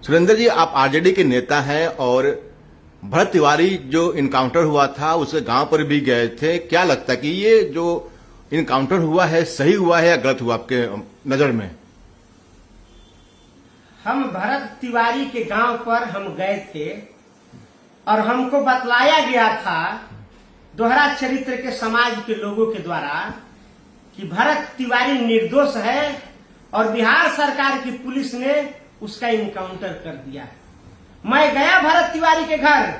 सुरेंद्र जी, आप आरजेडी के नेता हैं और भरत तिवारी जो इनकाउंटर हुआ था उसके गांव पर भी गए थे। क्या लगता है कि ये जो इनकाउंटर हुआ है सही हुआ है या गलत हुआ आपके नजर में? हम भरत तिवारी के गांव पर हम गए थे और हमको बतलाया गया था दोहरा चरित्र के समाज के लोगों के द्वारा कि भरत तिवारी निर्दोष है और बिहार सरकार की पुलिस ने उसका इनकाउंटर कर दिया। मैं गया भरत तिवारी के घर,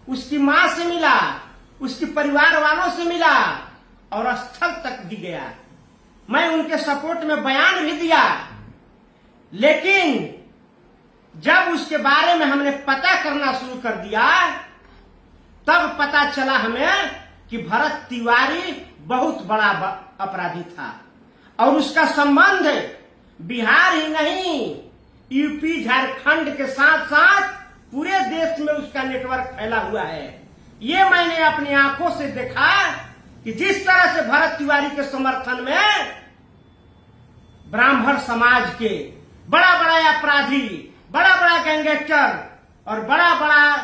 उसकी मां से मिला, उसके परिवार वालों से मिला और स्थल तक भी गया। मैं उनके सपोर्ट में बयान भी दिया, लेकिन जब उसके बारे में हमने पता करना शुरू कर दिया तब पता चला हमें कि भरत तिवारी बहुत बड़ा अपराधी था और उसका संबंध बिहार ही नहीं यूपी झारखंड के साथ साथ पूरे देश में उसका नेटवर्क फैला हुआ है। ये मैंने अपनी आंखों से देखा कि जिस तरह से भरत तिवारी के समर्थन में ब्राह्मण समाज के बड़ा बड़ा अपराधी, बड़ा बड़ा गैंगस्टर और बड़ा बड़ा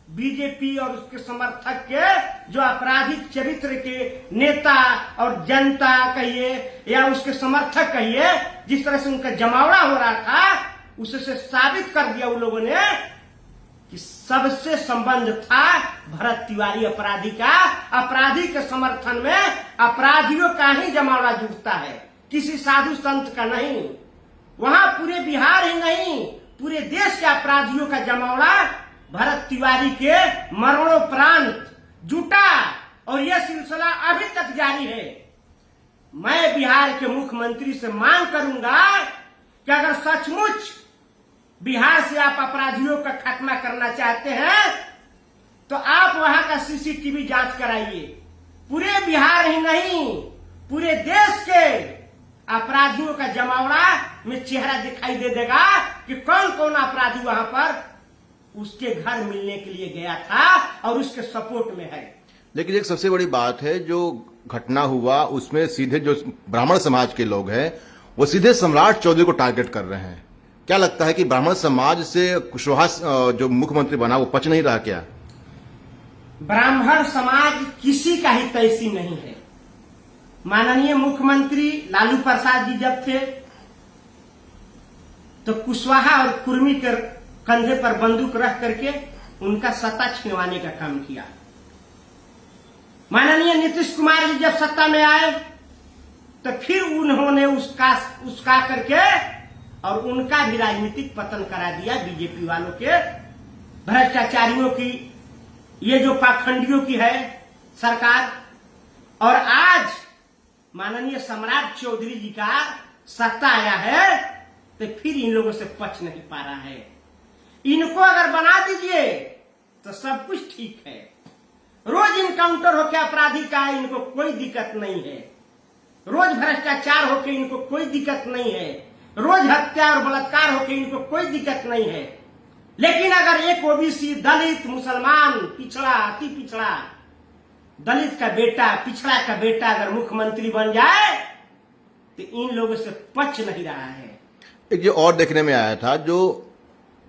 बीजेपी और उसके समर्थक के जो आपराधिक चरित्र के नेता और जनता कहिए या उसके समर्थक कहिए, जिस तरह से उनका जमावड़ा हो रहा था, उससे साबित कर दिया उन लोगों ने कि सबसे संबंध था भरत तिवारी अपराधी का। अपराधी के समर्थन में अपराधियों का ही जमावड़ा जुटता है, किसी साधु संत का नहीं। वहां पूरे बिहार ही नहीं पूरे देश के अपराधियों का जमावड़ा भरत तिवारी के मरणोपरांत जुटा और यह सिलसिला अभी तक जारी है। मैं बिहार के मुख्यमंत्री से मांग करूंगा कि अगर सचमुच बिहार से आप अपराधियों का खात्मा करना चाहते हैं तो आप वहां का सीसीटीवी जांच कराइए। पूरे बिहार ही नहीं पूरे देश के अपराधियों का जमावड़ा में चेहरा दिखाई दे देगा कि कौन कौन अपराधी वहां पर उसके घर मिलने के लिए गया था और उसके सपोर्ट में है। लेकिन एक सबसे बड़ी बात है, जो घटना हुआ उसमें सीधे जो ब्राह्मण समाज के लोग हैं वो सीधे सम्राट चौधरी को टारगेट कर रहे हैं। क्या लगता है कि ब्राह्मण समाज से कुशवाहा जो मुख्यमंत्री बना वो पच नहीं रहा क्या? ब्राह्मण समाज किसी का ही तैसी नहीं है। माननीय मुख्यमंत्री लालू प्रसाद जी जब थे तो कुशवाहा और कुर्मी के कंधे पर बंदूक रख करके उनका सत्ता छिनवाने का काम किया। माननीय नीतीश कुमार जी जब सत्ता में आए तो फिर उन्होंने उसका करके और उनका भी राजनीतिक पतन करा दिया। बीजेपी वालों के भ्रष्टाचारियों की, ये जो पाखंडियों की है सरकार, और आज माननीय सम्राट चौधरी जी का सत्ता आया है तो फिर इन लोगों से पच नहीं पा रहा है। इनको अगर बना दीजिए तो सब कुछ ठीक है। रोज इनकाउंटर होके अपराधी का इनको कोई दिक्कत नहीं है, रोज भ्रष्टाचार होके इनको कोई दिक्कत नहीं है, रोज हत्या और बलात्कार होके इनको कोई दिक्कत नहीं है। लेकिन अगर एक ओबीसी, दलित, मुसलमान, पिछड़ा, अति पिछड़ा, दलित का बेटा, पिछड़ा का बेटा अगर मुख्यमंत्री बन जाए तो इन लोगों से पच नहीं रहा है। एक जो और देखने में आया था, जो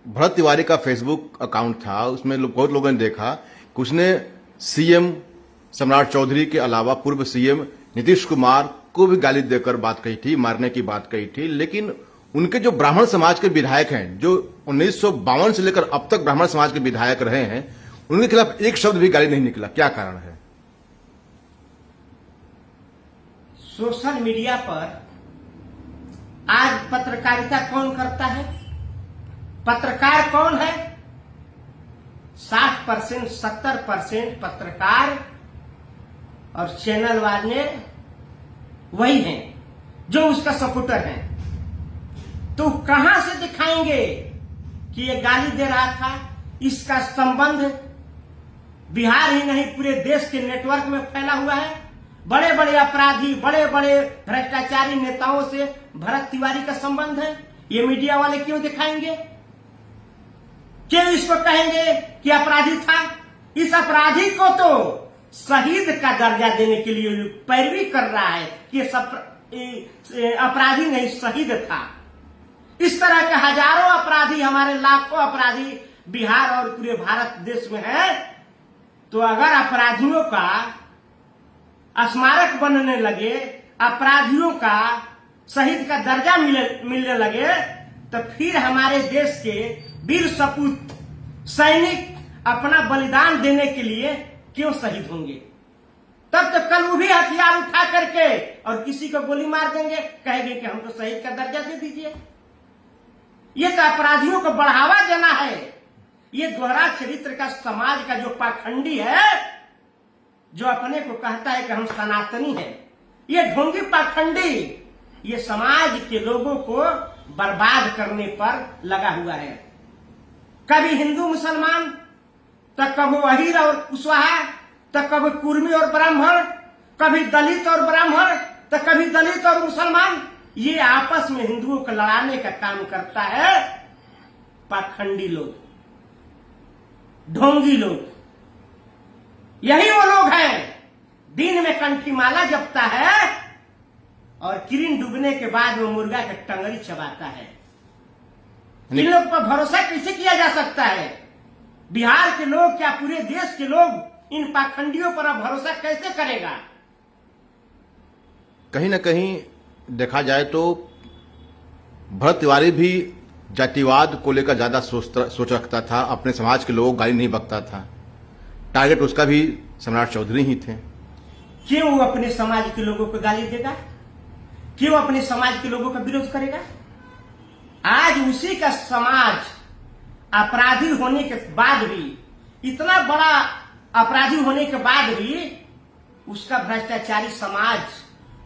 भरत तिवारी का फेसबुक अकाउंट था उसमें बहुत लोगों ने देखा कि उसने सीएम सम्राट चौधरी के अलावा पूर्व सीएम नीतीश कुमार को भी गाली देकर बात कही थी, मारने की बात कही थी। लेकिन उनके जो ब्राह्मण समाज के विधायक हैं, जो 1952 से लेकर अब तक ब्राह्मण समाज के विधायक रहे हैं, उनके खिलाफ एक शब्द भी गाली नहीं निकला। क्या कारण है? सोशल मीडिया पर आज पत्रकारिता कौन करता है? पत्रकार कौन है? 60%, 70% पत्रकार और चैनल वाले वही हैं जो उसका सपोर्टर हैं। तो कहां से दिखाएंगे कि ये गाली दे रहा था? इसका संबंध बिहार ही नहीं पूरे देश के नेटवर्क में फैला हुआ है। बड़े बड़े अपराधी, बड़े बड़े भ्रष्टाचारी नेताओं से भरत तिवारी का संबंध है। ये मीडिया वाले क्यों दिखाएंगे? क्यों इसको कहेंगे कि अपराधी था? इस अपराधी को तो शहीद का दर्जा देने के लिए पैरवी कर रहा है कि अपराधी नहीं शहीद था। इस तरह के हजारों अपराधी अपराधी, हमारे लाखों अपराधी बिहार और पूरे भारत देश में है, तो अगर अपराधियों का स्मारक बनने लगे, अपराधियों का शहीद का दर्जा मिलने लगे, तो फिर हमारे देश के वीर सपूत सैनिक अपना बलिदान देने के लिए क्यों शहीद होंगे? तब तो कल वो भी हथियार उठा करके और किसी को गोली मार देंगे, कहेंगे कि हमको शहीद का दर्जा दे दीजिए। ये तो अपराधियों को बढ़ावा देना है। ये दोहरा चरित्र का समाज का जो पाखंडी है, जो अपने को कहता है कि हम सनातनी हैं, ये ढोंगी पाखंडी ये समाज के लोगों को बर्बाद करने पर लगा हुआ है। कभी हिंदू मुसलमान, तो कभी अहीर और कुशवाहा, तो कभी कुर्मी और ब्राह्मण, कभी दलित और ब्राह्मण, तो कभी दलित और मुसलमान, ये आपस में हिंदुओं को लड़ाने का काम करता है पाखंडी लोग, ढोंगी लोग। यही वो लोग हैं दिन में कंठी माला जपता है और किरण डूबने के बाद वो मुर्गा का टंगड़ी चबाता है। इन लोग पर भरोसा कैसे किया जा सकता है? बिहार के लोग, क्या पूरे देश के लोग इन पाखंडियों पर अब भरोसा कैसे करेगा? कहीं ना कहीं देखा जाए तो भरत तिवारी भी जातिवाद को लेकर ज्यादा सोच रखता था, अपने समाज के लोगों को गाली नहीं बकता था। टारगेट उसका भी सम्राट चौधरी ही थे। क्यों वो अपने समाज के लोगों को गाली देगा? क्यों अपने समाज के लोगों का विरोध करेगा? आज उसी का समाज अपराधी होने के बाद भी, इतना बड़ा अपराधी होने के बाद भी उसका भ्रष्टाचारी समाज,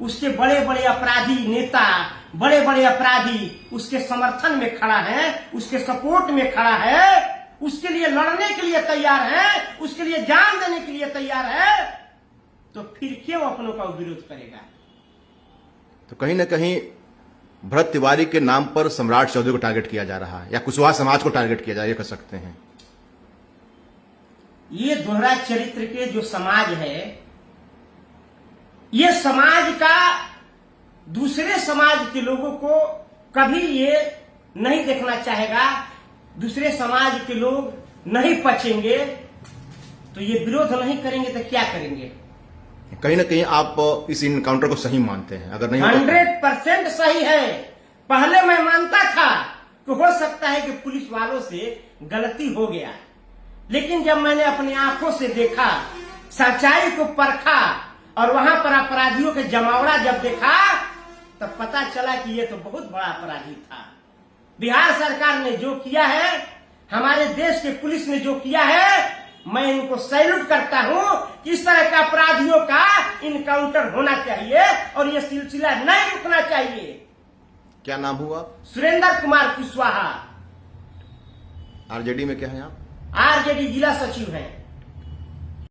उसके बड़े बड़े अपराधी नेता, बड़े बड़े अपराधी उसके समर्थन में खड़ा है, उसके सपोर्ट में खड़ा है, उसके लिए लड़ने के लिए तैयार है, उसके लिए जान देने के लिए तैयार है, तो फिर क्यों अपनों का विरोध करेगा? तो कहीं ना कहीं भरत तिवारी के नाम पर सम्राट चौधरी को टारगेट किया जा रहा है, या कुशवाहा समाज को टारगेट किया जा रहा है, ये कह सकते हैं। ये दोहरा चरित्र के जो समाज है, ये समाज का दूसरे समाज के लोगों को कभी ये नहीं देखना चाहेगा। दूसरे समाज के लोग नहीं पचेंगे तो ये विरोध नहीं करेंगे तो क्या करेंगे? कहीं ना कहीं आप इस इनकाउंटर को सही मानते हैं? अगर नहीं 100% सही है। पहले मैं मानता था कि हो सकता है कि पुलिस वालों से गलती हो गया, लेकिन जब मैंने अपनी आंखों से देखा, सच्चाई को परखा और वहां पर अपराधियों के जमावड़ा जब देखा, तब पता चला कि ये तो बहुत बड़ा अपराधी था। बिहार सरकार ने जो किया है, हमारे देश के पुलिस ने जो किया है, मैं इनको सैल्यूट करता हूं कि इस तरह के अपराधियों का इनकाउंटर होना चाहिए और ये सिलसिला नहीं रुकना चाहिए। क्या नाम हुआ? सुरेंद्र कुमार कुशवाहा। आरजेडी में क्या है आप? आरजेडी जिला सचिव है।